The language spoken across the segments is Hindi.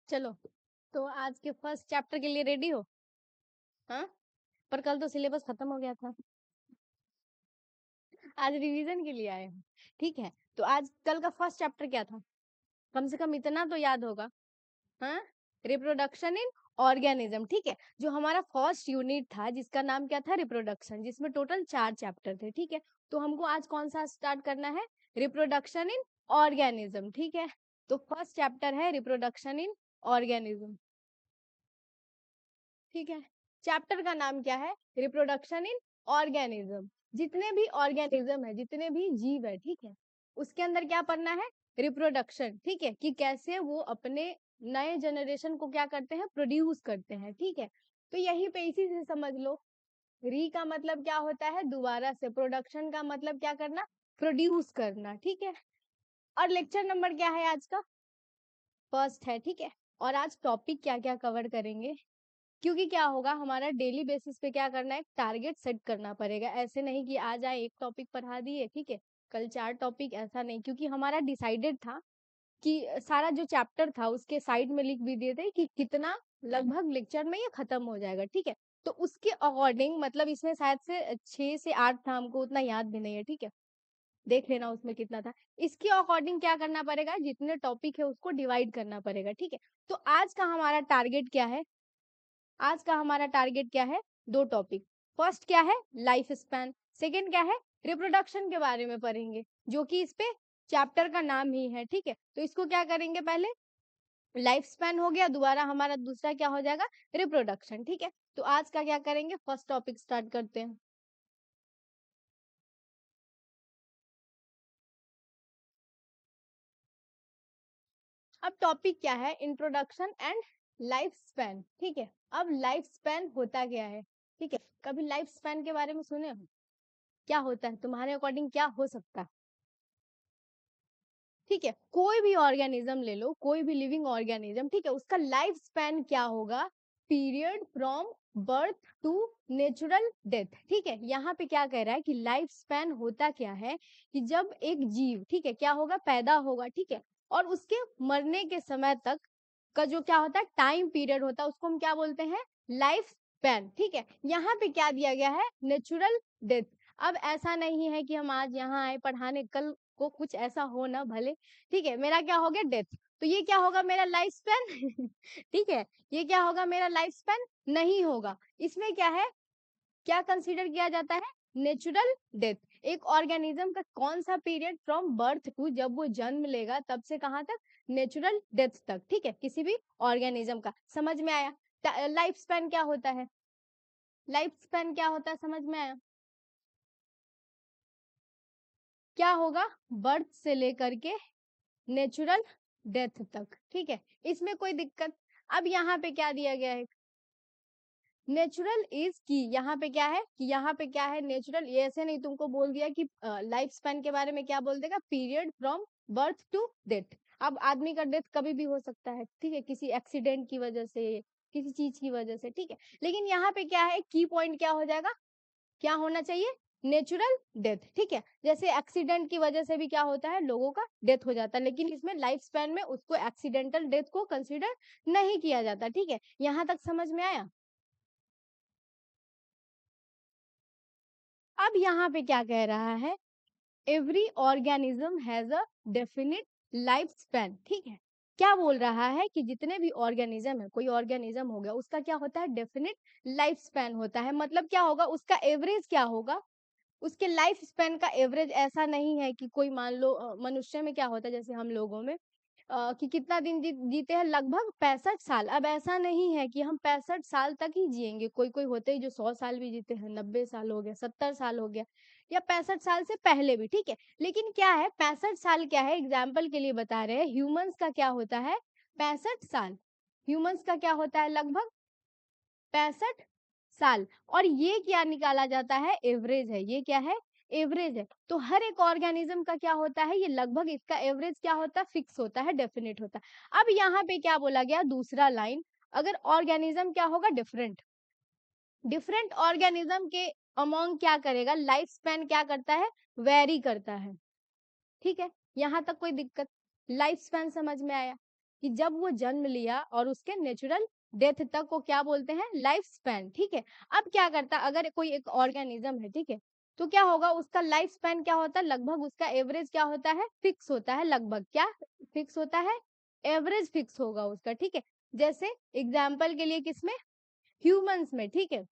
चलो, तो आज के फर्स्ट चैप्टर के लिए रेडी हो? हाँ, पर कल तो सिलेबस खत्म हो गया था। आज रिवीजन के लिए आए हैं। ठीक है, तो आज कल का फर्स्ट चैप्टर क्या था? कम से कम इतना तो याद होगा। हाँ, रिप्रोडक्शन इन ऑर्गेनिज्म। ठीक है, जो हमारा फर्स्ट यूनिट था जिसका नाम क्या था? रिप्रोडक्शन, जिसमें टोटल 4 चैप्टर थे। ठीक है, तो हमको आज कौन सा स्टार्ट करना है? रिप्रोडक्शन इन ऑर्गेनिज्म। ठीक है, तो फर्स्ट चैप्टर है रिप्रोडक्शन इन ऑर्गेनिज्म। ठीक है, चैप्टर का नाम क्या है? रिप्रोडक्शन इन ऑर्गेनिज्म। जितने भी ऑर्गेनिज्म है, जितने भी जीव है, ठीक है, उसके अंदर क्या पढ़ना है? रिप्रोडक्शन। ठीक है, कि कैसे वो अपने नए जनरेशन को क्या करते हैं? प्रोड्यूस करते हैं। ठीक है, तो यही पे इसी से समझ लो, री का मतलब क्या होता है? दोबारा से। प्रोडक्शन का मतलब क्या करना? प्रोड्यूस करना। ठीक है, और लेक्चर नंबर क्या है आज का? फर्स्ट है। ठीक है, और आज टॉपिक क्या क्या कवर करेंगे? क्योंकि क्या होगा, हमारा डेली बेसिस पे क्या करना है? टारगेट सेट करना पड़ेगा। ऐसे नहीं कि आज आए एक टॉपिक पढ़ा दिए, ठीक है, कल 4 टॉपिक, ऐसा नहीं। क्योंकि हमारा डिसाइडेड था कि सारा जो चैप्टर था उसके साइड में लिख भी दिए थे कि कितना लगभग लेक्चर में ये खत्म हो जाएगा। ठीक है, तो उसके अकॉर्डिंग, मतलब इसमें शायद से 6 से 8 था, हमको उतना याद भी नहीं है। ठीक है, देख लेना उसमें कितना था। इसके अकॉर्डिंग क्या करना पड़ेगा? जितने टॉपिक है उसको डिवाइड करना पड़ेगा। ठीक है, तो आज का हमारा टारगेट क्या है? आज का हमारा टारगेट क्या है? 2 टॉपिक। फर्स्ट क्या है? Life span. सेकेंड क्या है? रिप्रोडक्शन के बारे में पढ़ेंगे, जो कि इस पे चैप्टर का नाम ही है। ठीक है, तो इसको क्या करेंगे? पहले लाइफ स्पैन हो गया, दोबारा हमारा दूसरा क्या हो जाएगा? रिप्रोडक्शन। ठीक है, तो आज का क्या करेंगे? फर्स्ट टॉपिक स्टार्ट करते हैं। अब टॉपिक क्या है? Introduction and life span. ठीक है, अब लाइफ स्पैन होता क्या है? ठीक है, कभी लाइफ स्पैन के बारे में सुने हो? क्या होता है तुम्हारे अकॉर्डिंग? क्या हो सकता है? ठीक है, कोई भी ऑर्गेनिज्म ले लो, कोई भी लिविंग ऑर्गेनिज्म, ठीक है, उसका लाइफ स्पैन क्या होगा? Period from birth to natural death. ठीक है, यहाँ पे क्या कह रहा है कि लाइफ स्पैन होता क्या है? कि जब एक जीव, ठीक है, क्या होगा? पैदा होगा, ठीक है, और उसके मरने के समय तक का जो क्या होता है? टाइम पीरियड होता है, उसको हम क्या बोलते हैं? Life span. ठीक है, यहाँ पे क्या दिया गया है? Natural death. अब ऐसा नहीं है कि हम आज यहाँ आए पढ़ाने, कल को कुछ ऐसा हो ना भले, ठीक है, मेरा क्या हो गया? डेथ, तो ये क्या होगा? मेरा लाइफ स्पैन। ठीक है, ये क्या होगा? मेरा लाइफ स्पैन नहीं होगा। इसमें क्या है? क्या कंसीडर किया जाता है? Natural death. एक ऑर्गेनिज्म का कौन सा पीरियड? फ्रॉम बर्थ टू, जब वो जन्म लेगा तब से कहां तक? नेचुरल डेथ तक। ठीक है, किसी भी ऑर्गेनिज्म का। समझ में आया? लाइफ स्पैन क्या होता है? लाइफ स्पैन क्या होता है? समझ में आया? क्या होगा? बर्थ से लेकर के नेचुरल डेथ तक। ठीक है, इसमें कोई दिक्कत? अब यहाँ पे क्या दिया गया है? नेचुरल इज की, यहाँ पे क्या है? कि यहाँ पे क्या है? नेचुरल। ये ऐसे नहीं तुमको बोल दिया कि लाइफ स्पैन के बारे में क्या बोल देगा? Period from birth to death. अब आदमी का डेथ कभी भी हो सकता है, ठीक है, किसी एक्सीडेंट की वजह से, किसी चीज की वजह से। ठीक है, लेकिन यहाँ पे क्या है? की पॉइंट क्या हो जाएगा? क्या होना चाहिए? Natural death. ठीक है, जैसे एक्सीडेंट की वजह से भी क्या होता है? लोगों का डेथ हो जाता है, लेकिन इसमें लाइफ स्पैन में उसको एक्सीडेंटल डेथ को कंसीडर नहीं किया जाता। ठीक है, यहां तक समझ में आया? अब यहाँ पे क्या कह रहा है? Every organism has a definite life span. ठीक है, क्या बोल रहा है? कि जितने भी ऑर्गेनिज्म है, कोई ऑर्गेनिज्म हो गया, उसका क्या होता है? डेफिनिट लाइफ स्पैन होता है। मतलब क्या होगा? उसका एवरेज क्या होगा? उसके लाइफ स्पैन का एवरेज ऐसा नहीं है कि कोई, मान लो मनुष्य में क्या होता है, जैसे हम लोगों में कि कितना दिन जीते हैं? लगभग 65 साल। अब ऐसा नहीं है कि हम 65 साल तक ही जिएंगे। कोई कोई होते हैं जो 100 साल भी जीते हैं, 90 साल हो गया, 70 साल हो गया, या 65 साल से पहले भी। ठीक है, लेकिन क्या है? 65 साल क्या है? एग्जाम्पल के लिए बता रहे हैं, ह्यूमंस का क्या होता है? 65 साल। ह्यूमंस का क्या होता है? लगभग 65 साल। और ये क्या निकाला जाता है? एवरेज है। ये क्या है? एवरेज है। तो हर एक ऑर्गेनिज्म का क्या होता है? ये लगभग, इसका एवरेज क्या होता है? फिक्स होता है, डेफिनेट होता है। अब यहाँ पे क्या बोला गया? दूसरा लाइन, अगर ऑर्गेनिज्म क्या होगा? डिफरेंट, डिफरेंट ऑर्गेनिज्म के अमोंग क्या करेगा? लाइफ स्पैन क्या करता है? वेरी करता है। ठीक है, यहाँ तक कोई दिक्कत? लाइफ स्पैन समझ में आया? कि जब वो जन्म लिया और उसके नेचुरल डेथ तक को क्या बोलते हैं, लाइफ स्पैन। ठीक है, अब क्या करता, अगर कोई एक ऑर्गेनिज्म है, ठीक है, तो क्या होगा, उसका लाइफ स्पैन क्या होता है, लगभग उसका एवरेज क्या होता है, फिक्स होता है, लगभग क्या फिक्स होता है, एवरेज फिक्स होगा उसका। ठीक है, जैसे एग्जाम्पल के लिए किसमें, ह्यूमंस में। ठीक है,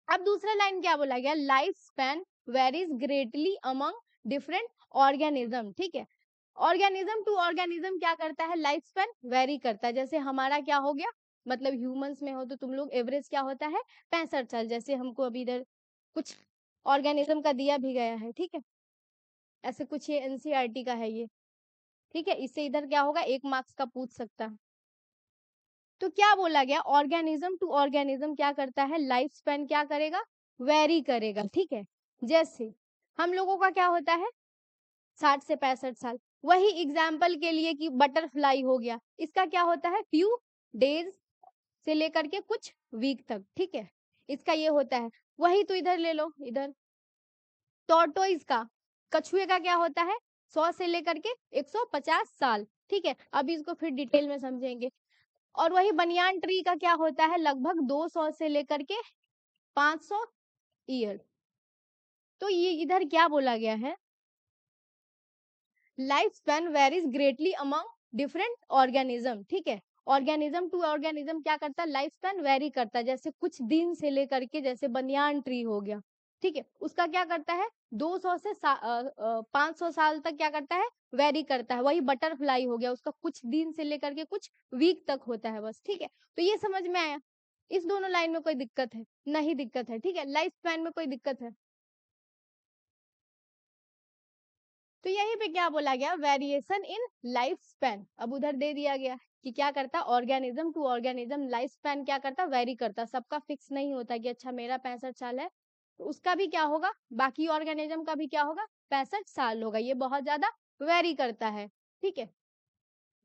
अब दूसरा लाइन क्या बोला गया, life span varies greatly among different organism. ठीक है, ऑर्गेनिज्म टू ऑर्गेनिज्म क्या करता है, लाइफ स्पैन वेरी करता है। जैसे हमारा क्या हो गया, मतलब ह्यूमंस में हो तो तुम लोग एवरेज क्या होता है, 65 साल। जैसे हमको अभी इधर कुछ ऑर्गेनिज्म का दिया भी गया है, ठीक है, ऐसे कुछ ये एनसीईआरटी का है ये। ठीक है, इससे इधर क्या होगा, 1 मार्क्स का पूछ सकता है। तो क्या बोला गया, ऑर्गेनिज्म टू ऑर्गेनिज्म क्या करता है, लाइफ स्पैन क्या करेगा, वेरी करेगा। ठीक है, जैसे हम लोगों का क्या होता है 60 से 65 साल। वही एग्जाम्पल के लिए कि बटरफ्लाई हो गया, इसका क्या होता है, फ्यू डेज से लेकर के कुछ वीक तक। ठीक है, इसका ये होता है। वही तो इधर ले लो, इधर टॉर्टोइज का, कछुए का क्या होता है, 100 से लेकर के 150 साल। ठीक है, अभी इसको फिर डिटेल में समझेंगे। और वही बनियान ट्री का क्या होता है, लगभग 200 से लेकर के 500 ईयर। तो ये इधर क्या बोला गया है, life span varies greatly among different organism. ठीक है, ऑर्गेनिज्म टू ऑर्गेनिज्म क्या करता है, लाइफ स्पैन वेरी करता है। जैसे कुछ दिन से लेकर के, जैसे बनियान ट्री हो गया, ठीक है, उसका क्या करता है 200 से 500 साल तक क्या करता है, वेरी करता है। वही बटरफ्लाई हो गया, उसका कुछ दिन से लेकर के कुछ वीक तक होता है बस। ठीक है, तो ये समझ में आया। इस दोनों लाइन में कोई दिक्कत है, नहीं दिक्कत है। ठीक है, लाइफ स्पैन में कोई दिक्कत है, तो यहीं पे क्या बोला गया, वेरिएशन इन लाइफ स्पैन। अब उधर दे दिया गया कि क्या करता, organism to organism life span क्या करता, वेरी करता। सबका फिक्स नहीं होता कि अच्छा मेरा 65 साल है तो उसका भी क्या होगा, बाकी ऑर्गेनिज्म का भी क्या होगा, 65 साल होगा। ये बहुत ज्यादा वेरी करता है। ठीक है,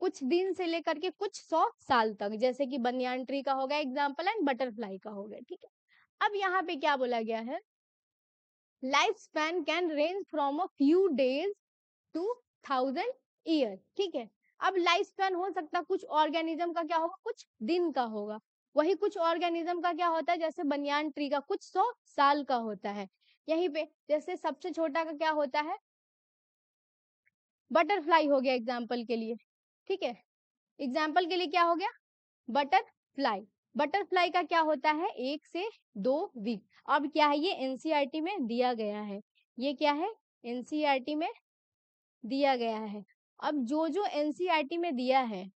कुछ दिन से लेकर के कुछ 100 साल तक, जैसे कि बनियान ट्री का हो गया एग्जाम्पल एंड बटरफ्लाई का हो गया। ठीक है, अब यहाँ पे क्या बोला गया है, life span can range from a few days to 1000 year. ठीक है, अब लाइफ स्पैन हो सकता कुछ ऑर्गेनिज्म का क्या होगा, कुछ दिन का होगा। वही कुछ ऑर्गेनिज्म का क्या होता है, जैसे बनियान ट्री का कुछ 100 साल का होता है। यहीं पे जैसे सबसे छोटा का क्या होता है, बटरफ्लाई हो गया एग्जाम्पल के लिए। ठीक है, एग्जाम्पल के लिए क्या हो गया, बटरफ्लाई। बटरफ्लाई का क्या होता है, 1 से 2 वीक। अब क्या है, ये एनसीईआरटी में दिया गया है, ये क्या है, एनसीईआरटी में दिया गया है। अब जो जो एनसीईआरटी में दिया है,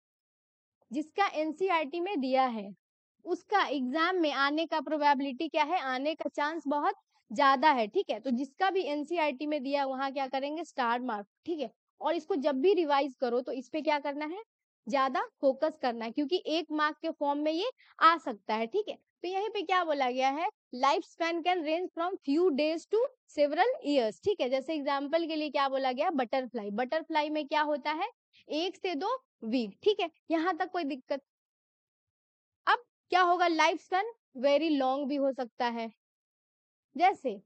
जिसका एनसीईआरटी में दिया है, उसका एग्जाम में आने का प्रोबेबिलिटी क्या है, आने का चांस बहुत ज्यादा है। ठीक है, तो जिसका भी एनसीईआरटी में दिया वहां क्या करेंगे, स्टार मार्क। ठीक है, और इसको जब भी रिवाइज करो तो इस पे क्या करना है, ज्यादा फोकस करना है, क्योंकि 1 मार्क के फॉर्म में ये आ सकता है। ठीक है, तो यहीं पे क्या बोला गया है, life span can range from few days to several years. ठीक है, जैसे एग्जाम्पल के लिए क्या बोला गया, बटरफ्लाई। बटरफ्लाई में क्या होता है, 1 से 2 वीक। ठीक है, यहाँ तक कोई दिक्कत। अब क्या होगा, लाइफ स्पैन वेरी लॉन्ग भी हो सकता है, जैसे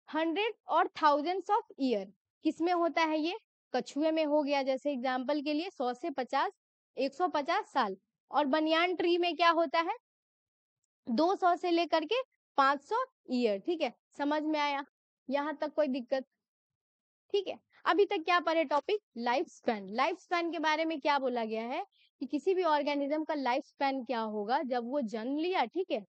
100 और 1000s ऑफ ईयर। किसमें होता है ये, कछुए में हो गया। जैसे एग्जाम्पल के लिए 100 से 50, 150 साल। और बनियान ट्री में क्या होता है, 200 से लेकर के 500 ईयर। ठीक है, समझ में आया, यहाँ तक कोई दिक्कत। ठीक है, अभी तक क्या पढ़े topic, life span. Life span के बारे में क्या बोला गया है कि किसी भी ऑर्गेनिज्म का लाइफ स्पैन क्या होगा, जब वो जन्म लिया, ठीक है,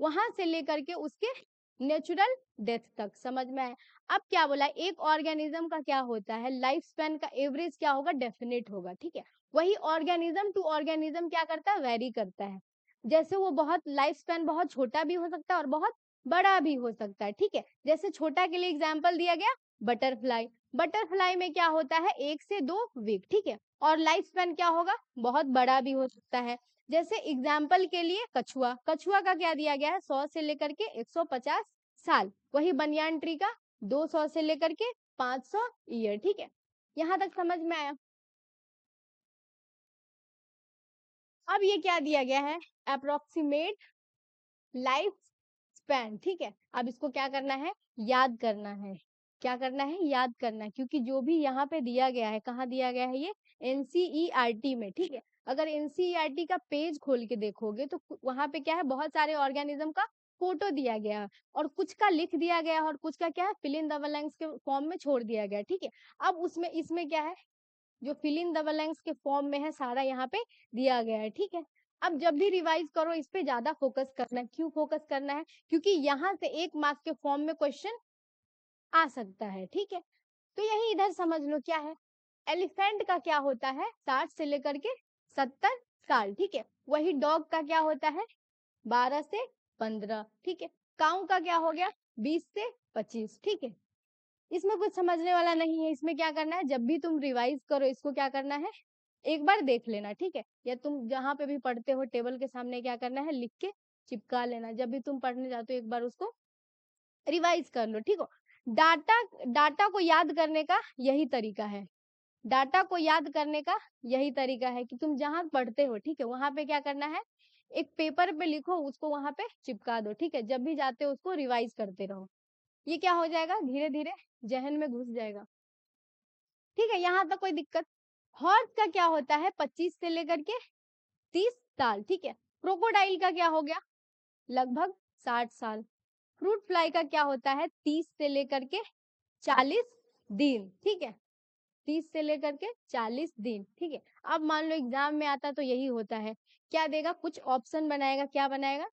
वहां से लेकर के उसके नेचुरल डेथ तक। समझ में आया। अब क्या बोला, एक ऑर्गेनिज्म का क्या होता है, लाइफ स्पैन का एवरेज क्या होगा, डेफिनेट होगा। ठीक है, वही ऑर्गेनिज्म टू ऑर्गेनिज्म क्या करता है, वेरी करता है। जैसे वो बहुत लाइफ स्पैन बहुत छोटा भी हो सकता है और बहुत बड़ा भी हो सकता है। ठीक है, जैसे छोटा के लिए एग्जाम्पल दिया गया बटरफ्लाई। बटरफ्लाई में क्या होता है, 1 से 2 वीक। ठीक है, और लाइफ स्पैन क्या होगा, बहुत बड़ा भी हो सकता है। जैसे एग्जाम्पल के लिए कछुआ। कछुआ का क्या दिया गया है, 100 से लेकर के 150 साल। वही बनियान ट्री का 200 से लेकर के 500 ईयर। ठीक है, यहाँ तक समझ में आया। अब ये क्या दिया गया है, अप्रोक्सीमेट लाइफ स्पैन। ठीक है, अब इसको क्या करना है, याद करना है। क्या करना है, याद करना है, क्योंकि जो भी यहाँ पे दिया गया है, कहाँ दिया गया है, ये एनसीईआरटी में। ठीक है, अगर एनसीईआरटी का पेज खोल के देखोगे तो वहां पे क्या है, बहुत सारे ऑर्गेनिज्म का फोटो दिया गया है और कुछ का लिख दिया गया है और कुछ का क्या है, फिल इन द ब्लैंक्स के फॉर्म में छोड़ दिया गया है। ठीक है, अब उसमें इसमें क्या है, जो फिल इन द ब्लैंक्स के फॉर्म में है सारा यहाँ पे दिया गया है। ठीक है, अब जब भी रिवाइज करो इस पे ज्यादा फोकस करना है। क्यों फोकस करना है? क्योंकि यहाँ से 1 मार्क्स के फॉर्म में क्वेश्चन आ सकता है। ठीक है, तो यही इधर समझ लो क्या है, एलिफेंट का क्या होता है, 60 से लेकर के 70 साल। ठीक है, वही डॉग का क्या होता है, 12 से 15। ठीक है, काऊ का क्या हो गया, 20 से 25। ठीक है, इसमें कुछ समझने वाला नहीं है। इसमें क्या करना है, जब भी तुम रिवाइज करो इसको क्या करना है, एक बार देख लेना। ठीक है, या तुम जहां पे भी पढ़ते हो टेबल के सामने क्या करना है, लिख के चिपका लेना। जब भी तुम पढ़ने जाते हो एक बार उसको रिवाइज कर लो। ठीक हो, डाटा डाटा को याद करने का यही तरीका है। डाटा को याद करने का यही तरीका है कि तुम जहां पढ़ते हो, ठीक है, वहां पे क्या करना है, एक पेपर पे लिखो, उसको वहां पे चिपका दो। ठीक है, जब भी जाते हो उसको रिवाइज करते रहो। ये क्या हो जाएगा, धीरे धीरे जहन में घुस जाएगा। ठीक है, यहाँ तक कोई दिक्कत? हॉर्स का क्या होता है, 25 से लेकर के 30 साल। ठीक है, क्रोकोडाइल का क्या हो गया, लगभग 60 साल। फ्रूट फ्लाई का क्या होता है, 30 से लेकर के 40 दिन। ठीक है, 30 से लेकर के 40 दिन। ठीक है, अब मान लो एग्जाम में आता तो यही होता है, क्या देगा, कुछ ऑप्शन बनाएगा, क्या बनाएगा,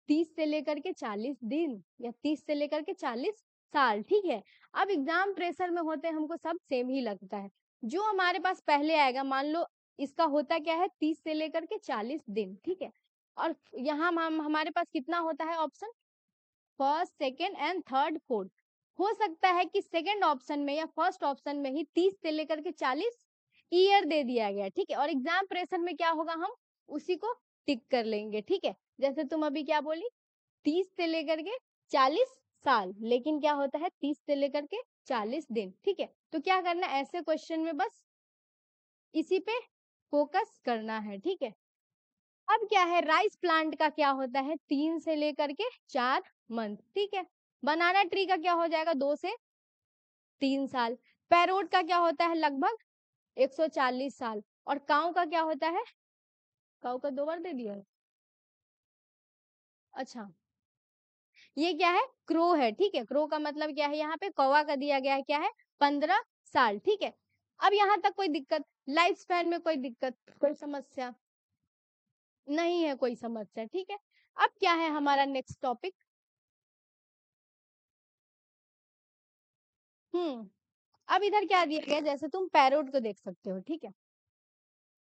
30 से लेकर के 40 दिन या 30 से लेकर के 40 साल। ठीक है, अब एग्जाम प्रेशर में होते हैं, हमको सब सेम ही लगता है। जो हमारे पास पहले आएगा, मान लो इसका होता क्या है, 30 से लेकर के 40 दिन। ठीक है, और यहाँ हम हमारे पास कितना होता है option, first, second and third, fourth. हो सकता है कि सेकेंड ऑप्शन में या फर्स्ट ऑप्शन में ही 30 से लेकर के 40 ईयर दे दिया गया। ठीक है, और एग्जाम प्रेशर में क्या होगा, हम उसी को टिक कर लेंगे। ठीक है, जैसे तुम अभी क्या बोली, 30 से लेकर के 40 साल, लेकिन क्या होता है 30 से लेकर के 40 दिन। ठीक है, तो क्या करना है, ऐसे क्वेश्चन में बस इसी पे फोकस करना है। ठीक है, अब क्या है, राइस प्लांट का क्या होता है, 3 से लेकर के 4 मंथ। ठीक है, बनाना ट्री का क्या हो जाएगा, 2 से 3 साल। पैरोट का क्या होता है, लगभग 140 साल। और काऊ का क्या होता है, काऊ का 2 बार दे दिया है, अच्छा, ये क्या है, क्रो है। ठीक है, क्रो का मतलब क्या है, यहाँ पे कौवा का दिया गया है क्या है, 15 साल। ठीक है, अब यहाँ तक कोई दिक्कत, लाइफ स्पैन में कोई दिक्कत, कोई समस्या नहीं है, कोई समस्या। ठीक है, अब क्या है हमारा नेक्स्ट टॉपिक, अब इधर क्या दिया गया, जैसे तुम पैरोट को देख सकते हो। ठीक है,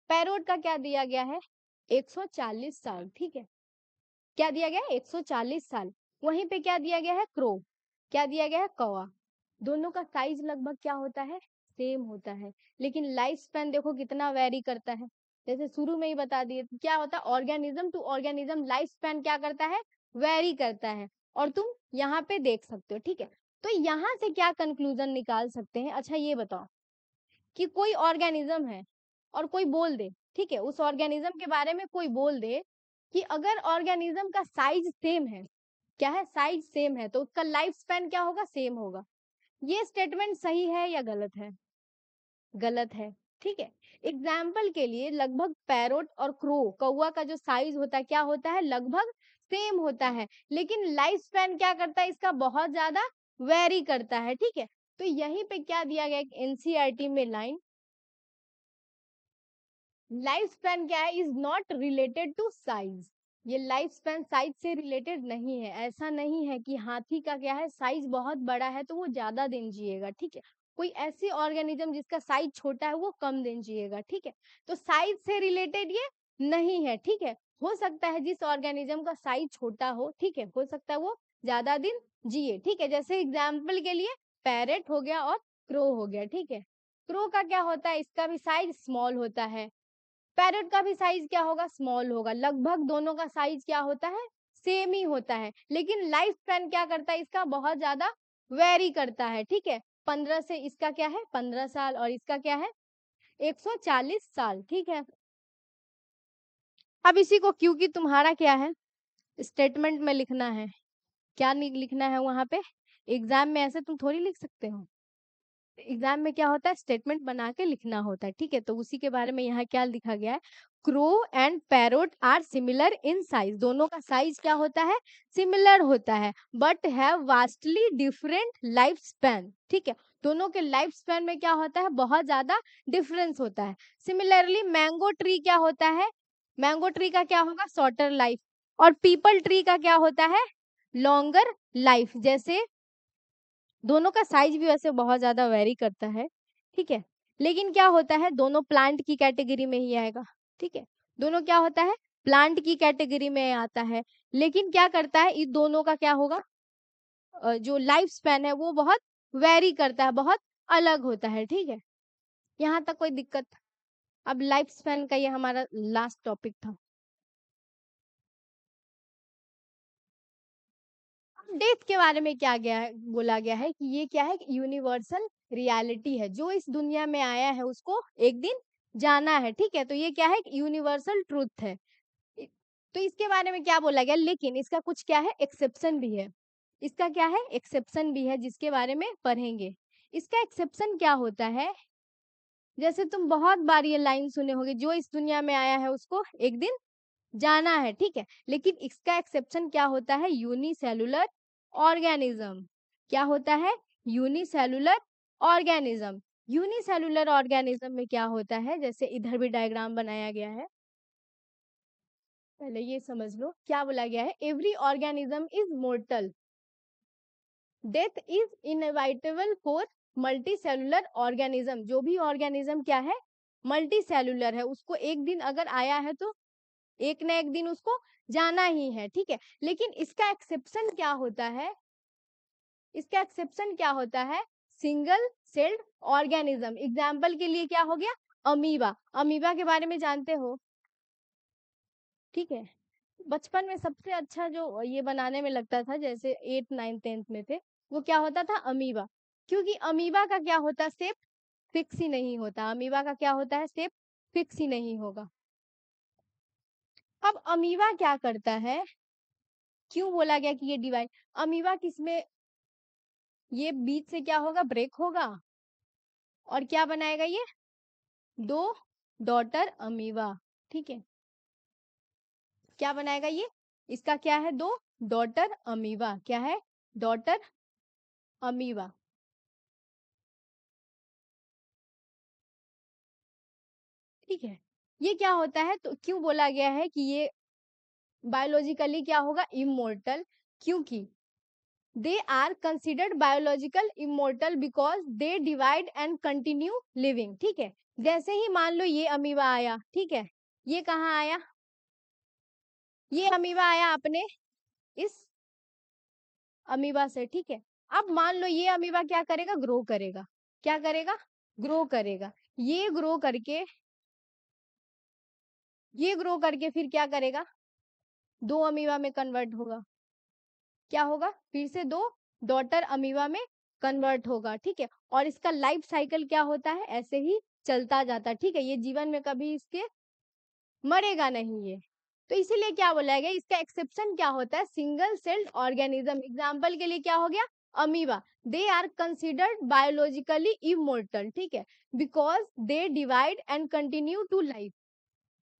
पैरोट का क्या दिया गया है, 140 साल। ठीक है, क्या दिया गया है, 140 साल। वहीं पे क्या दिया गया है, क्रो, क्या दिया गया है, कौवा। दोनों का साइज लगभग क्या होता है, सेम होता है, लेकिन लाइफ स्पैन देखो कितना वेरी करता है। जैसे शुरू में ही बता दिए, क्या होता है, organism to organism life span क्या करता है, वेरी करता है, और तुम यहाँ पे देख सकते हो। ठीक है, तो यहाँ से क्या कंक्लूजन निकाल सकते हैं, अच्छा ये बताओ कि कोई ऑर्गेनिज्म है और कोई बोल दे, ठीक है, उस ऑर्गेनिज्म के बारे में कोई बोल दे कि अगर ऑर्गेनिज्म का साइज सेम है, क्या है, साइज सेम है, तो उसका लाइफ स्पैन क्या होगा, सेम होगा। ये स्टेटमेंट सही है या गलत है, गलत है। ठीक है, एग्जाम्पल के लिए लगभग पैरोट और क्रो, कौवा का जो साइज होता है क्या होता है, लगभग सेम होता है, लेकिन लाइफ स्पैन क्या करता है, इसका बहुत ज्यादा वेरी करता है। ठीक है, तो यहीं पे क्या दिया गया एनसीईआरटी में लाइन, लाइफ स्पैन क्या है, is not related to size. ये लाइफ स्पैन साइज से रिलेटेड नहीं है। ऐसा नहीं है कि हाथी का क्या है, साइज बहुत बड़ा है तो वो ज्यादा दिन जिएगा। ठीक है, कोई ऐसी ऑर्गेनिज्म जिसका साइज छोटा है वो कम दिन जिएगा। ठीक है, तो साइज से रिलेटेड ये नहीं है। ठीक है, हो सकता है जिस ऑर्गेनिज्म का साइज छोटा हो, ठीक है, हो सकता है वो ज्यादा दिन जिए। ठीक है, जैसे एग्जाम्पल के लिए पैरेट हो गया और क्रो हो गया। ठीक है, क्रो का क्या होता है, इसका भी साइज स्मॉल होता है, पैरेट का भी साइज क्या होगा, स्मॉल होगा, लगभग दोनों का साइज क्या होता है, सेम ही होता है, लेकिन लाइफ स्पैन क्या करता है, इसका बहुत ज्यादा वेरी करता है। ठीक है, 15 से इसका क्या है, 15 साल, और इसका क्या है, 140 साल। ठीक है, अब इसी को, क्योंकि तुम्हारा क्या है, स्टेटमेंट में लिखना है, क्या लिखना है वहां पे, एग्जाम में ऐसे तुम थोड़ी लिख सकते हो, एग्जाम में क्या होता है, स्टेटमेंट बना के लिखना होता है। ठीक है, तो उसी के बारे में यहाँ क्या लिखा गया है, crow and parrot are similar in size, दोनों का साइज क्या होता है, सिमिलर होता है, but have vastly different life span, ठीक है, दोनों के लाइफ स्पैन में क्या होता है, बहुत ज्यादा डिफरेंस होता है। सिमिलरली मैंगो ट्री क्या होता है, मैंगो ट्री का क्या होगा, शॉर्टर लाइफ, और पीपल ट्री का क्या होता है, लॉन्गर लाइफ। जैसे दोनों का साइज भी वैसे बहुत ज्यादा वेरी करता है, ठीक है, लेकिन क्या होता है, दोनों प्लांट की कैटेगरी में ही आएगा, ठीक है, दोनों क्या होता है, प्लांट की कैटेगरी में आता है, लेकिन क्या करता है, इन दोनों का क्या होगा, जो लाइफ स्पैन है वो बहुत वेरी करता है, बहुत अलग होता है, ठीक है, यहाँ तक कोई दिक्कत। अब लाइफ स्पैन का ये हमारा लास्ट टॉपिक था। डेथ के बारे में क्या गया है, बोला गया है कि ये क्या है, यूनिवर्सल रियलिटी है, जो इस दुनिया में आया है उसको एक दिन जाना है, ठीक है, तो ये क्या है, यूनिवर्सल ट्रूथ है। तो इसके बारे में क्या बोला गया, लेकिन इसका कुछ क्या है, एक्सेप्शन भी है, इसका क्या है, एक्सेप्शन भी है, जिसके बारे में पढ़ेंगे। इसका एक्सेप्शन क्या होता है, जैसे तुम बहुत बार ये लाइन सुने होगे, जो इस दुनिया में आया है उसको एक दिन जाना है, ठीक है, लेकिन इसका एक्सेप्शन क्या होता है, यूनिसेलुलर ऑर्गेनिज्म, क्या होता है, यूनिसेलुलर ऑर्गेनिज्म। यूनिसेलुलर ऑर्गेनिज्म में क्या होता है, जैसे इधर भी डायग्राम बनाया गया है, पहले ये समझ लो क्या बोला गया है, every organism is mortar, death is inevitable for multicellular organism, जो भी ऑर्गेनिज्म क्या है, मल्टीसेलुलर है, उसको एक दिन अगर आया है तो एक ना एक दिन उसको जाना ही है, ठीक है, लेकिन इसका एक्सेप्शन क्या होता है, इसका एक्सेप्शन क्या होता है, सिंगल सेल्ड ऑर्गेनिज्म। एग्जाम्पल के लिए क्या हो गया, अमीबा, अमीबा के बारे में जानते हो, ठीक है, बचपन में सबसे अच्छा जो ये बनाने में लगता था, जैसे 8 9 10 में थे, वो क्या होता था, अमीबा, क्योंकि अमीबा का क्या होता है, शेप फिक्स ही नहीं होता, अमीबा का क्या होता है, शेप फिक्स ही नहीं होगा। अब अमीबा क्या करता है, क्यों बोला गया कि ये डिवाइड, अमीबा किसमें, ये बीच से क्या होगा, ब्रेक होगा, और क्या बनाएगा ये, दो डॉटर अमीबा, ठीक है, क्या बनाएगा ये, इसका क्या है, दो डॉटर अमीबा, क्या है, डॉटर अमीबा, ठीक है, ये क्या होता है, तो क्यों बोला गया है कि ये बायोलॉजिकली क्या होगा, इमोर्टल, क्योंकि they are considered biological immortal because they divide and continue living, ठीक है, जैसे ही मान लो ये अमीबा आया, ठीक है, ये कहाँ आया, ये अमीबा आया अपने इस अमीबा से, ठीक है, अब मान लो ये अमीबा क्या करेगा, ग्रो करेगा, क्या करेगा, ग्रो करेगा, ये ग्रो करके, ये ग्रो करके फिर क्या करेगा, दो अमीबा में कन्वर्ट होगा, क्या होगा, फिर से दो डॉटर अमीबा में कन्वर्ट होगा, ठीक है, और इसका लाइफ साइकिल क्या होता है, ऐसे ही चलता जाता है, ठीक है, ये जीवन में कभी इसके मरेगा नहीं ये, तो इसीलिए क्या बोला गया, इसका एक्सेप्शन क्या होता है, सिंगल सेल्ड ऑर्गेनिज्म। एग्जाम्पल के लिए क्या हो गया, amoeba, they are considered biologically immortal, ठीक है, because they divide and continue to life,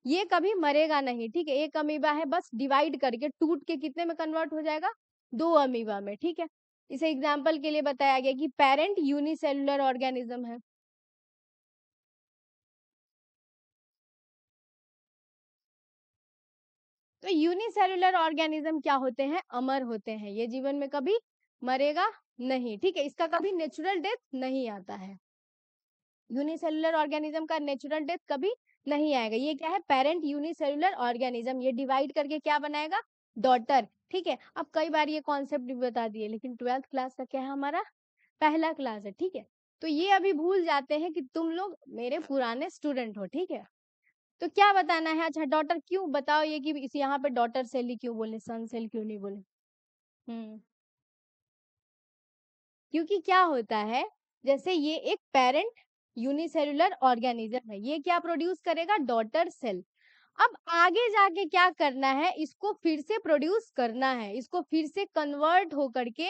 ये कभी मरेगा नहीं, ठीक है, एक अमीबा है, बस डिवाइड करके टूट के कितने में कन्वर्ट हो जाएगा, दो अमीबा में, ठीक है, इसे एग्जाम्पल के लिए बताया गया कि पेरेंट यूनिसेलुलर ऑर्गेनिज्म है। तो यूनिसेलुलर ऑर्गेनिज्म क्या होते हैं, अमर होते हैं, ये जीवन में कभी मरेगा नहीं, ठीक है, इसका कभी नेचुरल डेथ नहीं आता है, यूनिसेलुलर ऑर्गेनिज्म का नेचुरल डेथ कभी नहीं आएगा, ये क्या है, पेरेंट यूनिसेलुलर ऑर्गेनिज्म, ये डिवाइड करके क्या बनाएगा, डॉटर, ठीक है, अब कई बार ये कॉन्सेप्ट भी बता दिए, लेकिन 12th क्लास का क्या है, हमारा पहला क्लास है, ठीक है, तो ये अभी भूल जाते हैं कि तुम लोग मेरे पुराने स्टूडेंट हो, ठीक है, तो क्या बताना है, अच्छा डॉटर क्यों बताओ, ये कि इस यहाँ पे डॉटर सेल ही क्यों बोले, सन सेल क्यों नहीं बोले, क्योंकि क्या होता है, जैसे ये एक पेरेंट यूनिसेलुलर ऑर्गेनिज्म है, ये क्या प्रोड्यूस करेगा, डॉटर सेल, अब आगे जाके क्या करना है, इसको फिर से प्रोड्यूस करना है, इसको फिर से कन्वर्ट होकर के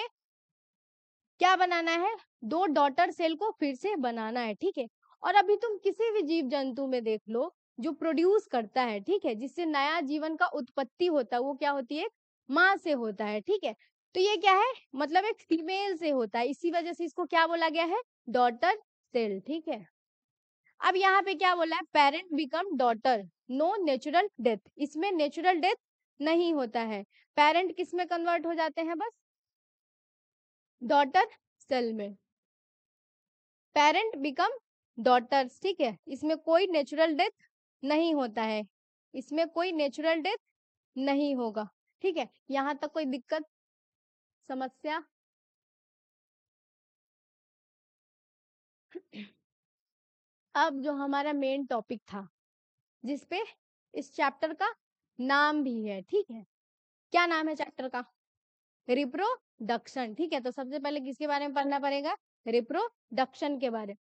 क्या बनाना है, दो डॉटर सेल को फिर से बनाना है, ठीक है, और अभी तुम किसी भी जीव जंतु में देख लो, जो प्रोड्यूस करता है, ठीक है, जिससे नया जीवन का उत्पत्ति होता है, वो क्या होती है, माँ से होता है, ठीक है। तो ये क्या है, मतलब एक फीमेल से होता है, इसी वजह से इसको क्या बोला गया है, डॉटर सेल, ठीक है। अब यहाँ पे क्या बोला है, parent become daughter, no natural death, इसमें नेचुरल डेथ नहीं होता है, पेरेंट किस में कन्वर्ट हो जाते हैं, बस डॉटर सेल में, पेरेंट बिकम डॉटर्स, ठीक है, इसमें कोई नेचुरल डेथ नहीं होता है, इसमें कोई नेचुरल डेथ नहीं होगा, ठीक है। यहाँ तक कोई दिक्कत, समस्या? अब जो हमारा मेन टॉपिक था, जिसपे इस चैप्टर का नाम भी है, ठीक है, क्या नाम है चैप्टर का, रिप्रोडक्शन, ठीक है। तो सबसे पहले किसके बारे में पढ़ना पड़ेगा, रिप्रोडक्शन के बारे में,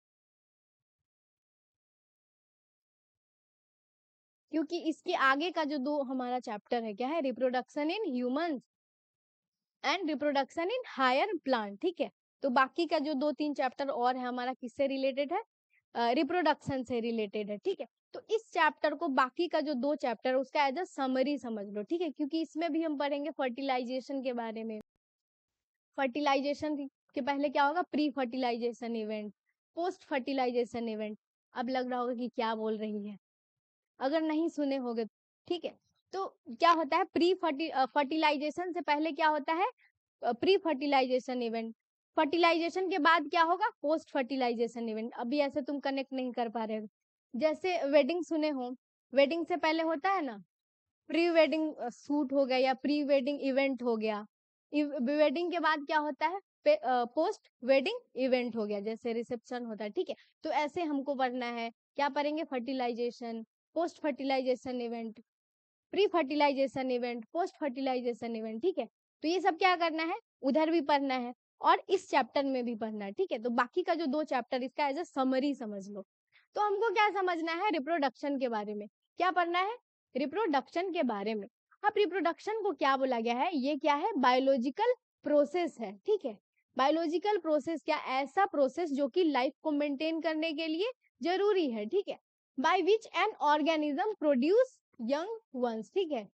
क्योंकि इसके आगे का जो दो हमारा चैप्टर है, क्या है, reproduction in humans and reproduction in higher plant, ठीक है। तो बाकी का जो 2-3 चैप्टर और है हमारा किससे रिलेटेड है, रिप्रोडक्शन से रिलेटेड है, ठीक है। तो इस चैप्टर को, बाकी का जो 2 चैप्टर है उसका एज अ समरी समझ लो, ठीक है, क्योंकि इसमें भी हम पढ़ेंगे फर्टिलाइजेशन के बारे में। फर्टिलाइजेशन के पहले क्या होगा, pre fertilisation event, post fertilisation event. अब लग रहा होगा कि क्या बोल रही है, अगर नहीं सुने होगे, ठीक है। तो क्या होता है, प्री फर्टिलाइजेशन से पहले क्या होता है, प्री फर्टिलाइजेशन इवेंट, फर्टिलाइजेशन के बाद क्या होगा, पोस्ट फर्टिलाइजेशन इवेंट। अभी ऐसे तुम कनेक्ट नहीं कर पा रहे हो, जैसे वेडिंग सुने हो, वेडिंग से पहले होता है ना प्री वेडिंग शूट हो गया या प्री वेडिंग इवेंट हो गया, वेडिंग के बाद क्या होता है, पोस्ट वेडिंग इवेंट हो गया, जैसे रिसेप्शन होता है, ठीक है। तो ऐसे हमको पढ़ना है, क्या पढ़ेंगे, fertilisation, post fertilisation event, pre fertilisation event, post fertilisation event, ठीक है। तो ये सब क्या करना है, उधर भी पढ़ना है और इस चैप्टर में भी पढ़ना है, ठीक है। तो बाकी का जो 2 चैप्टर, इसका एज अ समरी समझ लो। तो हमको क्या समझना है, रिप्रोडक्शन के बारे में क्या पढ़ना है, रिप्रोडक्शन के बारे में। अब रिप्रोडक्शन को क्या बोला गया है, ये क्या है, बायोलॉजिकल प्रोसेस है, ठीक है। बायोलॉजिकल प्रोसेस क्या, ऐसा प्रोसेस जो कि लाइफ को मेंटेन करने के लिए जरूरी है, ठीक है। By which an organism produce young ones, ठीक है,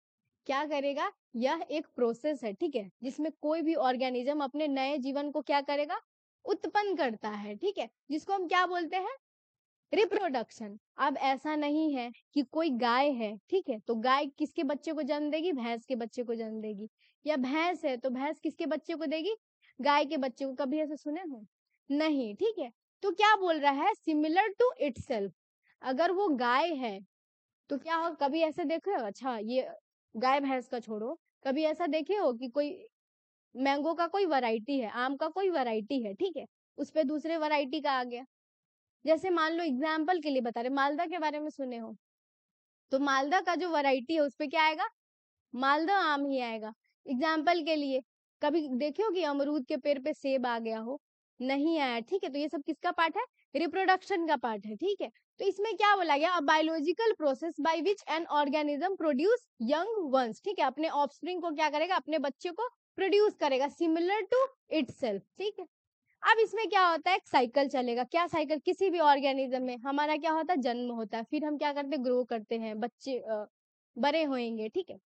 क्या करेगा, यह एक प्रोसेस है, ठीक है, जिसमें कोई भी ऑर्गेनिज्म अपने नए जीवन को क्या करेगा, उत्पन्न करता है, ठीक है, जिसको हम क्या बोलते हैं, रिप्रोडक्शन। अब ऐसा नहीं है कि कोई गाय है, ठीक है, तो गाय किसके बच्चे को जन्म देगी, भैंस के बच्चे को जन्म देगी, या भैंस है तो भैंस किसके बच्चे को देगी, गाय के बच्चे को। कभी ऐसे सुने हो, नहीं, ठीक है। तो क्या बोल रहा है, सिमिलर टू इटसेल्फ, अगर वो गाय है तो क्या हो, कभी ऐसे देखे हो, अच्छा ये गाय भैंस का छोड़ो, कभी ऐसा देखे हो कि कोई मैंगो का कोई वैरायटी है, आम का कोई वैरायटी है, ठीक है, उस पे दूसरे वैरायटी का आ गया, जैसे मान लो एग्जाम्पल के लिए बता रहे, मालदा के बारे में सुने हो, तो मालदा का जो वैरायटी है उस पे क्या आएगा, मालदा आम ही आएगा। एग्जाम्पल के लिए कभी देखे हो कि अमरूद के पेड़ पे सेब आ गया हो, नहीं आया, ठीक है। तो ये सब किसका पार्ट है, रिप्रोडक्शन का पार्ट है, ठीक है। तो इसमें क्या बोला गया, a biological process by which an organism produce young ones, ठीक है, अपने ऑफस्प्रिंग को क्या करेगा, अपने बच्चे को प्रोड्यूस करेगा, सिमिलर टू इटसेल्फ, ठीक है। अब इसमें क्या होता है, एक साइकिल चलेगा, क्या साइकिल, किसी भी ऑर्गेनिज्म में हमारा क्या होता है, जन्म होता है, फिर हम क्या करते हैं, ग्रो करते हैं, बच्चे बड़े होएंगे, ठीक है।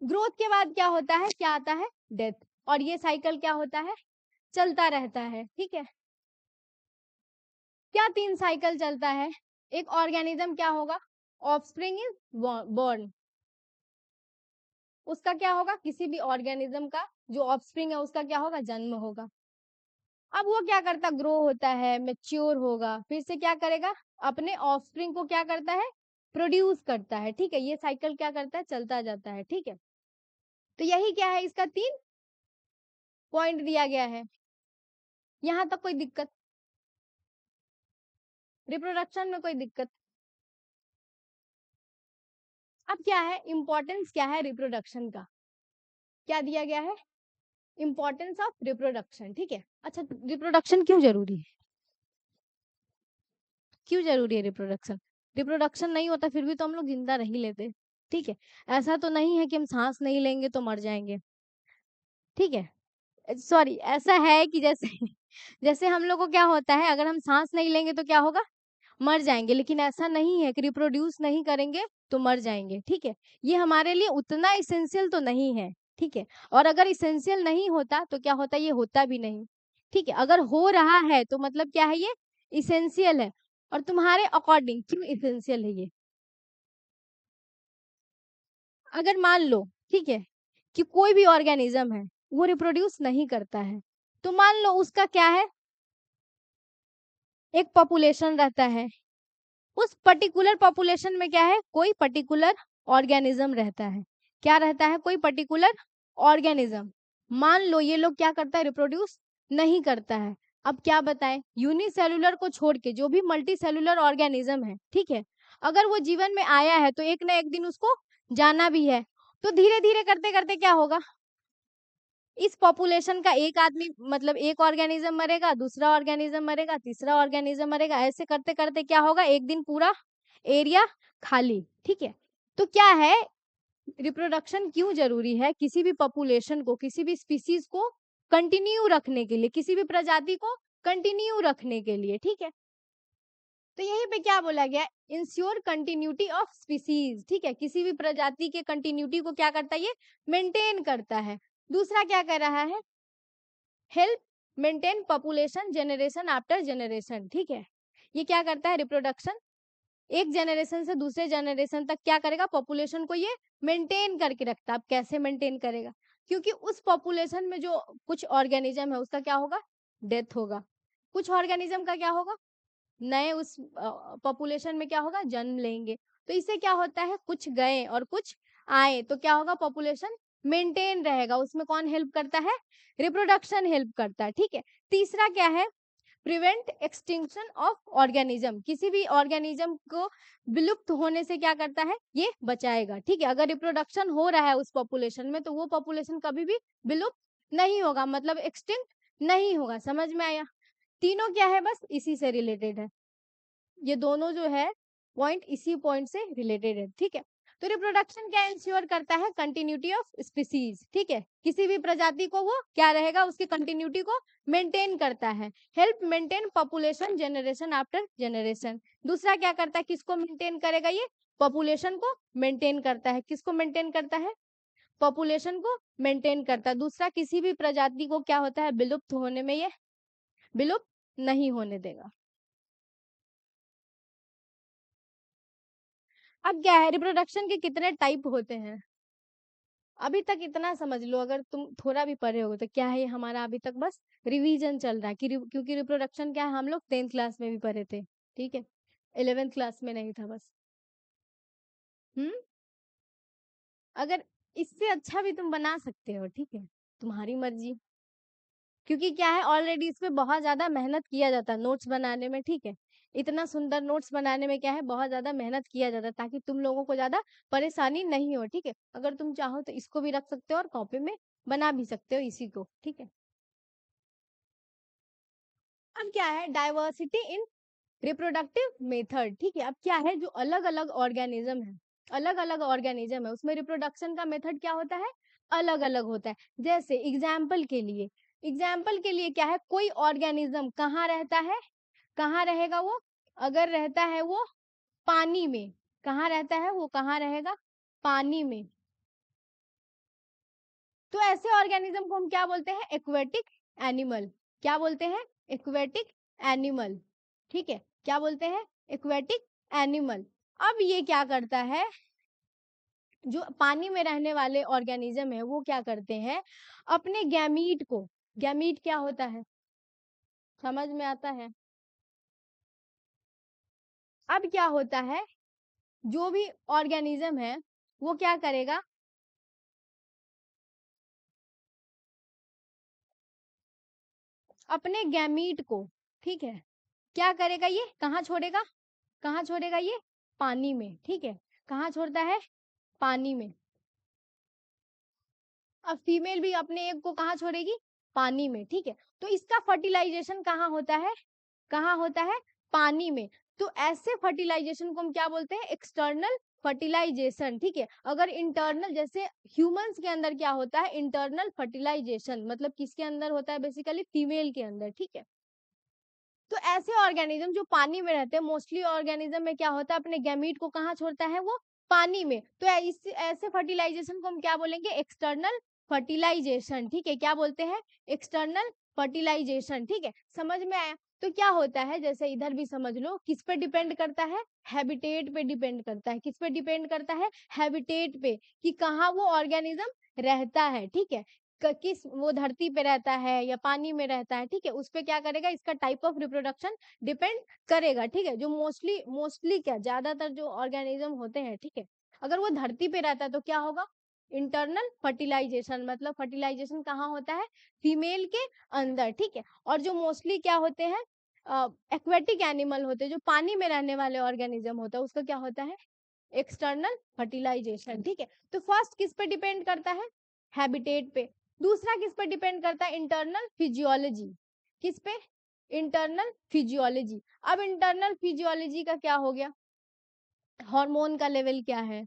ग्रोथ के बाद क्या होता है, क्या आता है, डेथ, और ये साइकिल क्या होता है, चलता रहता है, ठीक है। क्या 3 साइकिल चलता है, एक ऑर्गेनिज्म क्या होगा, ऑफस्प्रिंग इज बॉर्न, उसका क्या होगा, किसी भी ऑर्गेनिज्म का जो ऑफस्प्रिंग है उसका क्या होगा, जन्म होगा। अब वो क्या करता, ग्रो होता है, मेच्योर होगा, फिर से क्या करेगा, अपने ऑफस्प्रिंग को क्या करता है, प्रोड्यूस करता है, ठीक है। ये साइकिल क्या करता है, चलता जाता है, ठीक है। तो यही क्या है, इसका 3 पॉइंट दिया गया है। यहाँ तक कोई दिक्कत, रिप्रोडक्शन में कोई दिक्कत? अब क्या है, इंपॉर्टेंस क्या है रिप्रोडक्शन का, क्या दिया गया है, इंपॉर्टेंस ऑफ रिप्रोडक्शन, ठीक है। अच्छा, रिप्रोडक्शन क्यों जरूरी है, क्यों जरूरी है रिप्रोडक्शन, रिप्रोडक्शन नहीं होता फिर भी तो हम लोग जिंदा रह ही लेते, ठीक है। ऐसा तो नहीं है कि हम सांस नहीं लेंगे तो मर जाएंगे, ठीक है। सॉरी, ऐसा है कि जैसे जैसे हम लोग को क्या होता है, अगर हम सांस नहीं लेंगे तो क्या होगा, मर जाएंगे, लेकिन ऐसा नहीं है कि रिप्रोड्यूस नहीं करेंगे तो मर जाएंगे, ठीक है। ये हमारे लिए उतना इसेंशियल तो नहीं है, ठीक है। और अगर इसेंशियल नहीं होता तो क्या होता, ये होता भी नहीं, ठीक है। अगर हो रहा है तो मतलब क्या है, ये इसेंशियल है। और तुम्हारे अकॉर्डिंग क्यों इसेंशियल है ये? अगर मान लो, ठीक है, कि कोई भी ऑर्गेनिज्म है वो रिप्रोड्यूस नहीं करता है, तो मान लो उसका क्या है, एक पॉपुलेशन रहता है, उस पर्टिकुलर पॉपुलेशन में क्या है, कोई पर्टिकुलर ऑर्गेनिज्म रहता है। क्या रहता है? कोई पर्टिकुलर ऑर्गेनिज्म। मान लो ये लोग क्या करता है, रिप्रोड्यूस नहीं करता है। अब क्या बताएं, यूनिसेलुलर को छोड़ के जो भी मल्टी सेलुलर ऑर्गेनिज्म है, ठीक है, अगर वो जीवन में आया है तो एक ना एक दिन उसको जाना भी है। तो धीरे धीरे करते करते क्या होगा, इस पॉपुलेशन का एक आदमी मतलब एक ऑर्गेनिज्म मरेगा, दूसरा ऑर्गेनिज्म मरेगा, तीसरा ऑर्गेनिज्म मरेगा, ऐसे करते करते क्या होगा, एक दिन पूरा एरिया खाली, ठीक है। तो क्या है, रिप्रोडक्शन क्यों जरूरी है? किसी भी पॉपुलेशन को, किसी भी स्पीसीज को कंटिन्यू रखने के लिए, किसी भी प्रजाति को कंटिन्यू रखने के लिए, ठीक है। तो यहीं पे क्या बोला गया, इंश्योर कंटिन्यूटी ऑफ स्पीसीज, ठीक है। किसी भी प्रजाति के कंटिन्यूटी को क्या करता है, ये मेंटेन करता है। दूसरा क्या कर रहा है, help maintain population generation after generation, ठीक है। ये क्या करता है, रिप्रोडक्शन एक जनरेशन से दूसरे जनरेशन तक क्या करेगा, पॉपुलेशन को ये मेंटेन करके रखता है। अब कैसे मेंटेन करेगा, क्योंकि उस पॉपुलेशन में जो कुछ ऑर्गेनिज्म है उसका क्या होगा, डेथ होगा, कुछ ऑर्गेनिज्म का क्या होगा, नए उस पॉपुलेशन में क्या होगा, जन्म लेंगे। तो इससे क्या होता है, कुछ गए और कुछ आए, तो क्या होगा, पॉपुलेशन मेंटेन रहेगा। उसमें कौन हेल्प करता है, रिप्रोडक्शन हेल्प करता है, ठीक है। तीसरा क्या है, प्रिवेंट एक्सटिंक्शन ऑफ ऑर्गेनिज्म, किसी भी ऑर्गेनिज्म को विलुप्त होने से क्या करता है, ये बचाएगा, ठीक है। अगर रिप्रोडक्शन हो रहा है उस पॉपुलेशन में तो वो पॉपुलेशन कभी भी विलुप्त नहीं होगा, मतलब एक्सटिंक्ट नहीं होगा। समझ में आया? तीनों क्या है, बस इसी से रिलेटेड है, ये दोनों जो है पॉइंट इसी पॉइंट से रिलेटेड है, ठीक है। तो रिप्रोडक्शन क्या इंश्योर करता है, कंटिन्यूटी ऑफ स्पीसीज, ठीक है। किसी भी प्रजाति को वो क्या रहेगा, उसकी कंटिन्यूटी को मेंटेन करता है। Help maintain population generation after generation. दूसरा क्या करता है, किसको मेंटेन करेगा, ये पॉपुलेशन को मेंटेन करता है। किसको मेंटेन करता है, पॉपुलेशन को मेंटेन करता है। दूसरा, किसी भी प्रजाति को क्या होता है, विलुप्त होने में ये विलुप्त नहीं होने देगा। अब क्या है, रिप्रोडक्शन के कितने टाइप होते हैं, अभी तक इतना समझ लो। अगर तुम थोड़ा भी पढ़े हो तो क्या है, ये हमारा अभी तक बस रिवीजन चल रहा है, क्योंकि रिप्रोडक्शन क्या है, हम लोग 10th क्लास में भी पढ़े थे, ठीक है, 11th क्लास में नहीं था बस। हम्म अगर इससे अच्छा भी तुम बना सकते हो, ठीक है, तुम्हारी मर्जी। क्योंकि क्या है, ऑलरेडी इसमें बहुत ज्यादा मेहनत किया जाता है नोट्स बनाने में, ठीक है। इतना सुंदर नोट्स बनाने में क्या है, बहुत ज्यादा मेहनत किया जाता है, ताकि तुम लोगों को ज्यादा परेशानी नहीं हो, ठीक है। अगर तुम चाहो तो इसको भी रख सकते हो और कॉपी में बना भी सकते हो इसी को, ठीक है। अब क्या है, डाइवर्सिटी इन रिप्रोडक्टिव मेथड, ठीक है। अब क्या है, जो अलग अलग ऑर्गेनिज्म है, अलग अलग ऑर्गेनिज्म है, उसमें रिप्रोडक्शन का मेथड क्या होता है, अलग अलग होता है। जैसे एग्जाम्पल के लिए क्या है, कोई ऑर्गेनिज्म कहाँ रहता है, कहाँ रहेगा वो, अगर रहता है वो पानी में, कहाँ रहता है वो, कहाँ रहेगा, पानी में। तो ऐसे ऑर्गेनिज्म को हम क्या बोलते हैं, एक्वेटिक एनिमल। क्या बोलते हैं, एक्वेटिक एनिमल, ठीक है। क्या बोलते हैं, एक्वेटिक एनिमल। अब ये क्या करता है, जो पानी में रहने वाले ऑर्गेनिज्म है वो क्या करते हैं, अपने गैमीट को, गैमीट क्या होता है, समझ में आता है? अब क्या होता है, जो भी ऑर्गेनिज्म है वो क्या करेगा, अपने गैमीट को, ठीक है, क्या करेगा, ये कहाँ छोड़ेगा, कहाँ छोड़ेगा, ये पानी में, ठीक है। कहाँ छोड़ता है, पानी में। अब फीमेल भी अपने एग को कहाँ छोड़ेगी, पानी में, ठीक है। तो इसका फर्टिलाइजेशन कहाँ होता है, कहाँ होता है, पानी में। तो ऐसे फर्टिलाइजेशन को हम क्या बोलते हैं, एक्सटर्नल फर्टिलाइजेशन, ठीक है। अगर इंटरनल, जैसे ह्यूमंस के अंदर क्या होता है, इंटरनल फर्टिलाइजेशन, मतलब किसके अंदर होता है, बेसिकली फीमेल के अंदर, ठीक है। तो ऐसे ऑर्गेनिज्म जो पानी में रहते हैं, मोस्टली ऑर्गेनिज्म में क्या होता है, अपने गैमीट को कहाँ छोड़ता है, वो पानी में। तो ऐसे फर्टिलाइजेशन को हम क्या बोलेंगे, एक्सटर्नल फर्टिलाइजेशन, ठीक है। क्या बोलते हैं, एक्सटर्नल फर्टिलाइजेशन, ठीक है। समझ में आया। तो क्या होता है, जैसे इधर भी समझ लो, किस पे डिपेंड करता है, हैबिटेट पे डिपेंड करता है। किस पे डिपेंड करता है, हैबिटेट पे, कि कहाँ वो ऑर्गेनिज्म रहता है, ठीक है। किस, वो धरती पे रहता है या पानी में रहता है, ठीक है। उस पे क्या करेगा, इसका टाइप ऑफ रिप्रोडक्शन डिपेंड करेगा, ठीक है। जो मोस्टली मोस्टली क्या, ज्यादातर जो ऑर्गेनिज्म होते हैं, ठीक है, अगर वो धरती पे रहता है तो क्या होगा, इंटरनल फर्टिलाइजेशन, मतलब फर्टिलाइजेशन कहाँ होता है, फीमेल के अंदर, ठीक है। और जो मोस्टली क्या होते हैं, एक्वेटिक एनिमल होते हैं, जो पानी में रहने वाले ऑर्गेनिज्म होता है, उसका क्या होता है, एक्सटर्नल फर्टिलाइजेशन, ठीक है। तो फर्स्ट किस पे डिपेंड करता है, हैबिटेट पे। दूसरा किस पे डिपेंड करता है, इंटरनल फिजियोलॉजी। किस पे, इंटरनल फिजियोलॉजी। अब इंटरनल फिजियोलॉजी का क्या हो गया, हार्मोन का लेवल क्या है,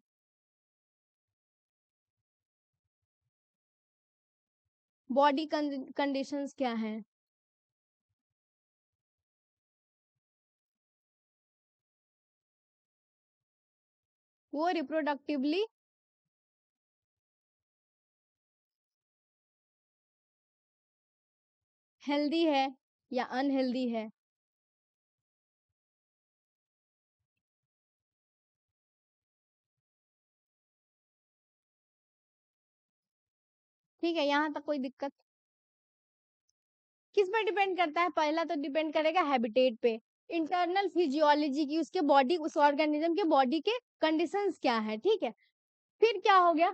बॉडी कंडीशंस क्या है, वो रिप्रोडक्टिवली हेल्दी है या अनहेल्दी है। ठीक है, यहाँ तक कोई दिक्कत। किस पे डिपेंड करता है, पहला तो डिपेंड करेगा हैबिटेट पे, इंटरनल फिजियोलॉजी की, उसके बॉडी, उस ऑर्गेनिज्म के बॉडी के कंडीशंस क्या है, ठीक है। फिर क्या हो गया,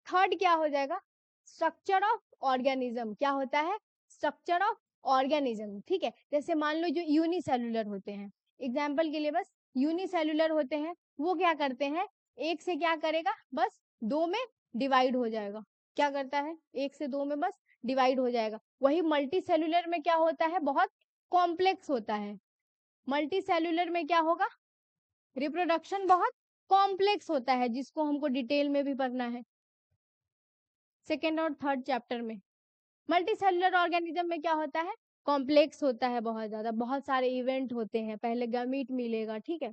थर्ड क्या हो जाएगा, स्ट्रक्चर ऑफ ऑर्गेनिज्म। क्या होता है, स्ट्रक्चर ऑफ ऑर्गेनिज्म, ठीक है। जैसे मान लो जो यूनिसेलुलर होते हैं, एग्जाम्पल के लिए बस, यूनिसेलुलर होते हैं, वो क्या करते हैं, एक से क्या करेगा, बस दो में डिवाइड हो जाएगा। क्या करता है, एक से दो में बस डिवाइड हो जाएगा। वही मल्टी सेलुलर में क्या होता है, बहुत कॉम्प्लेक्स होता है। मल्टी सेलुलर में क्या होगा, रिप्रोडक्शन बहुत कॉम्प्लेक्स होता है, जिसको हमको डिटेल में भी पढ़ना है सेकेंड और थर्ड चैप्टर में। मल्टी सेलुलर ऑर्गेनिज्म में क्या होता है, कॉम्प्लेक्स होता है, बहुत ज्यादा, बहुत सारे इवेंट होते हैं। पहले गमीट मिलेगा, ठीक है,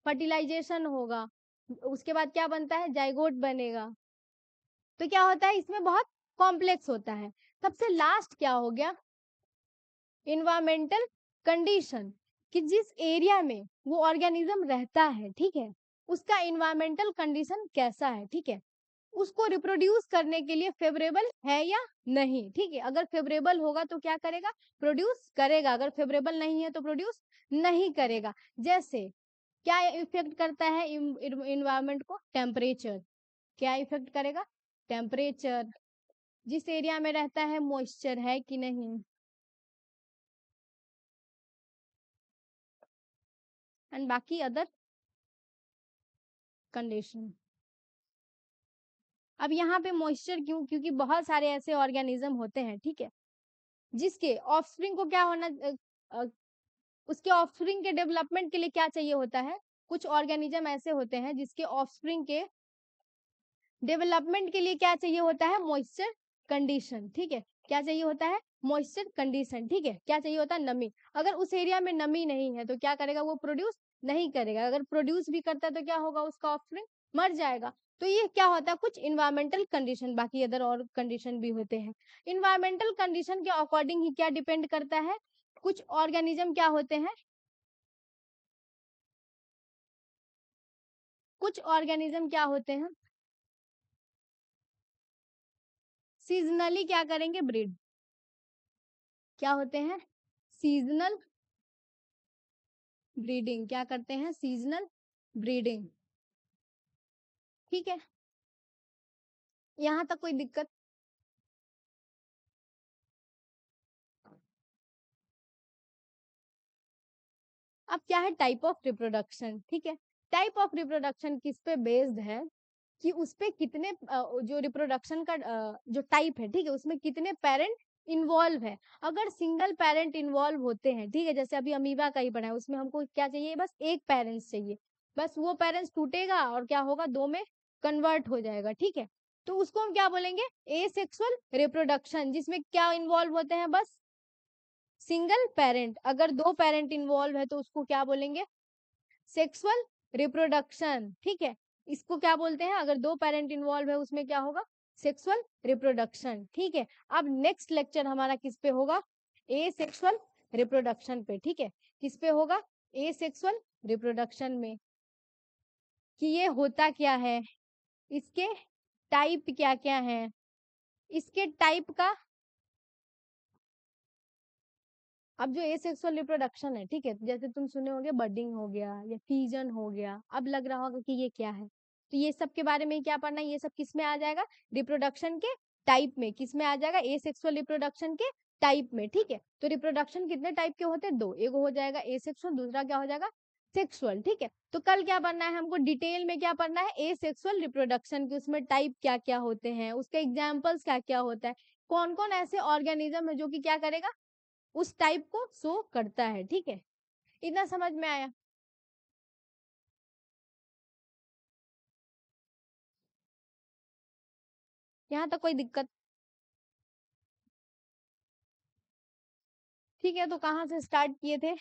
फर्टिलाइजेशन होगा, उसके बाद क्या बनता है, जाइगोट बनेगा। तो क्या होता है, इसमें बहुत कॉम्प्लेक्स होता है। सबसे लास्ट क्या हो गया, इन्वायरमेंटल कंडीशन, कि जिस एरिया में वो ऑर्गेनिज्म रहता है, ठीक है, उसका इन्वायरमेंटल कंडीशन कैसा है, ठीक है, उसको रिप्रोड्यूस करने के लिए फेवरेबल है या नहीं, ठीक है। अगर फेवरेबल होगा तो क्या करेगा, प्रोड्यूस करेगा, अगर फेवरेबल नहीं है तो प्रोड्यूस नहीं करेगा। जैसे क्या इफेक्ट करता है इन्वायरमेंट को, टेम्परेचर। क्या इफेक्ट करेगा, टेम्परेचर। जिस एरिया में रहता है मॉइस्चर है कि नहीं, एंड बाकी अदर कंडीशन। अब यहाँ पे मॉइस्चर क्यों, क्योंकि बहुत सारे ऐसे ऑर्गेनिज्म होते हैं, ठीक है, जिसके ऑफस्प्रिंग को क्या होना, अ, उसके ऑफस्प्रिंग के डेवलपमेंट के लिए क्या चाहिए होता है, कुछ ऑर्गेनिज्म ऐसे होते हैं जिसके ऑफस्प्रिंग के डेवलपमेंट के लिए क्या चाहिए होता है, मॉइस्चर कंडीशन, ठीक है। क्या चाहिए होता है, मॉइस्चर कंडीशन, ठीक है। क्या चाहिए होता है, नमी। अगर उस एरिया में नमी नहीं है तो क्या करेगा, वो प्रोड्यूस नहीं करेगा। अगर प्रोड्यूस भी करता है तो क्या होगा, उसका ऑफस्प्रिंग मर जाएगा। तो ये क्या होता है, कुछ इन्वायरमेंटल कंडीशन, बाकी अदर और कंडीशन भी होते हैं। इन्वायरमेंटल कंडीशन के अकॉर्डिंग ही क्या डिपेंड करता है, कुछ ऑर्गेनिज्म क्या होते हैं, कुछ ऑर्गेनिज्म क्या होते हैं, सीजनली क्या करेंगे, ब्रीड। क्या होते हैं, सीजनल ब्रीडिंग। क्या करते हैं, सीजनल ब्रीडिंग, ठीक है। यहाँ तक कोई दिक्कत। अब क्या है, टाइप ऑफ रिप्रोडक्शन, ठीक है। टाइप ऑफ रिप्रोडक्शन किस पे बेस्ड है, कि उस पे कितने जो रिप्रोडक्शन का जो टाइप है, ठीक है, उसमें कितने पेरेंट इन्वॉल्व है। अगर सिंगल पेरेंट इन्वॉल्व होते हैं, ठीक है, जैसे अभी अमीबा का ही पढ़ा है, उसमें हमको क्या चाहिए, बस एक पेरेंट्स चाहिए, बस वो पेरेंट्स टूटेगा और क्या होगा, दो में कन्वर्ट हो जाएगा, ठीक है। तो उसको हम क्या बोलेंगे, एसेक्सुअल रिप्रोडक्शन, जिसमें क्या इन्वॉल्व होते हैं, बस सिंगल पेरेंट, अगर दो पेरेंट इन्वॉल्व है तो उसको क्या बोलेंगे? सेक्सुअल रिप्रोडक्शन, ठीक है। इसको क्या बोलते हैं? अगर दो पेरेंट इन्वॉल्व है उसमें क्या होगा? सेक्सुअल रिप्रोडक्शन, ठीक है। अब नेक्स्ट लेक्चर हमारा किस पे होगा? ए सेक्सुअल रिप्रोडक्शन पे, ठीक है। किस पे होगा? ए सेक्सुअल रिप्रोडक्शन में, कि ये होता क्या है, इसके टाइप क्या क्या है, इसके टाइप का। अब जो एसेक्सुअल रिप्रोडक्शन है, ठीक है, जैसे तुम सुने होंगे बडिंग हो गया या फ्यूजन हो गया, अब लग रहा होगा कि ये क्या है। तो ये सब के बारे में क्या पढ़ना है? ये सब किस में आ जाएगा? रिप्रोडक्शन के टाइप में। किस में आ जाएगा? एसेक्सुअल रिप्रोडक्शन के टाइप में, ठीक है। तो रिप्रोडक्शन कितने टाइप के होते हैं? दो, एक हो जाएगा एसेक्सुअल, दूसरा क्या हो जाएगा? सेक्सुअल, ठीक है। तो कल क्या पढ़ना है हमको? डिटेल में क्या पढ़ना है? एसेक्सुअल रिप्रोडक्शन के उसमें टाइप क्या क्या होते हैं, उसके एग्जाम्पल्स क्या क्या होता है, कौन कौन ऐसे ऑर्गेनिज्म है जो कि क्या करेगा? उस टाइप को शो करता है, ठीक है। इतना समझ में आया? यहाँ तक कोई दिक्कत? ठीक है, तो कहाँ से स्टार्ट किए थे?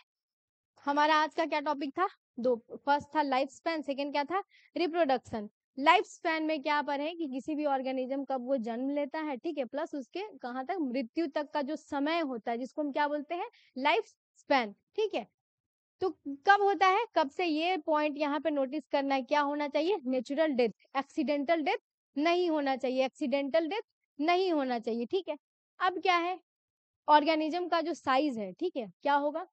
हमारा आज का क्या टॉपिक था? दो। फर्स्ट था लाइफ स्पैन, सेकेंड क्या था? रिप्रोडक्शन। लाइफ स्पैन में क्या पर है कि किसी भी ऑर्गेनिज्म कब वो जन्म लेता है, ठीक है, प्लस उसके कहाँ तक मृत्यु तक का जो समय होता है, जिसको हम क्या बोलते हैं? लाइफ स्पैन, ठीक है। तो कब होता है, कब से, ये पॉइंट यहाँ पे नोटिस करना है। क्या होना चाहिए? नेचुरल डेथ, एक्सीडेंटल डेथ नहीं होना चाहिए, एक्सीडेंटल डेथ नहीं होना चाहिए, ठीक है। अब क्या है? ऑर्गेनिज्म का जो साइज है, ठीक है, क्या होगा?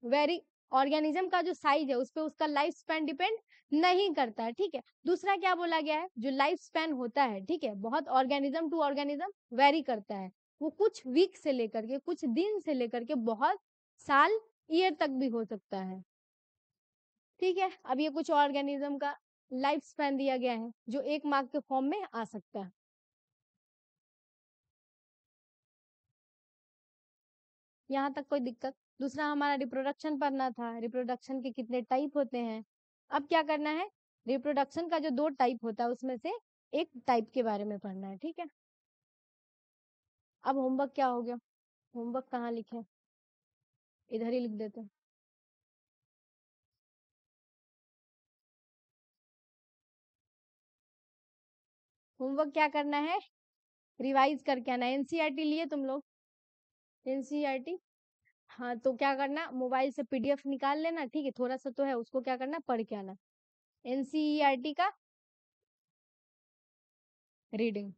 वेरी, ऑर्गेनिज्म का जो साइज है उस पर उसका लाइफ स्पैन डिपेंड नहीं करता है, ठीक है। दूसरा क्या बोला गया है? जो लाइफ स्पैन होता है, ठीक है, बहुत ऑर्गेनिज्म टू ऑर्गेनिज्म वेरी करता है। वो कुछ वीक से लेकर के, कुछ दिन से लेकर के बहुत साल, ईयर तक भी हो सकता है, ठीक है। अब ये कुछ ऑर्गेनिज्म का लाइफ स्पैन दिया गया है जो एक मार्क के फॉर्म में आ सकता है। यहाँ तक कोई दिक्कत? दूसरा हमारा रिप्रोडक्शन पढ़ना था, रिप्रोडक्शन के कितने टाइप होते हैं। अब क्या करना है? रिप्रोडक्शन का जो दो टाइप होता है उसमें से एक टाइप के बारे में पढ़ना है, ठीक है। अब होमवर्क क्या हो गया? होमवर्क कहाँ लिखे? इधर ही लिख देते हैं। होमवर्क क्या करना है? रिवाइज करके आना। एनसीईआरटी लिए तुम लोग? एनसीईआरटी, हाँ, तो क्या करना, मोबाइल से पीडीएफ निकाल लेना, ठीक है, थोड़ा सा तो है, उसको क्या करना, पढ़ के आना। एनसीईआरटी का रीडिंग।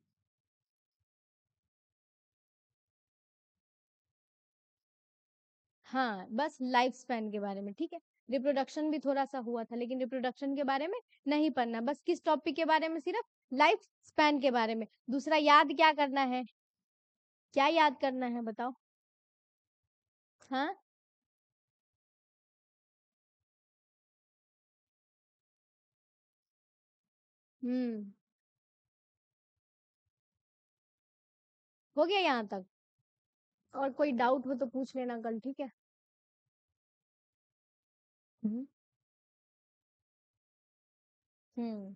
हाँ, बस लाइफ स्पैन के बारे में, ठीक है। रिप्रोडक्शन भी थोड़ा सा हुआ था, लेकिन रिप्रोडक्शन के बारे में नहीं पढ़ना, बस किस टॉपिक के बारे में? सिर्फ लाइफ स्पैन के बारे में। दूसरा याद क्या करना है? क्या याद करना है बताओ? हाँ, हम्म, हो गया यहाँ तक? और कोई डाउट हो तो पूछ लेना कल, ठीक है। हम्म। हम्म।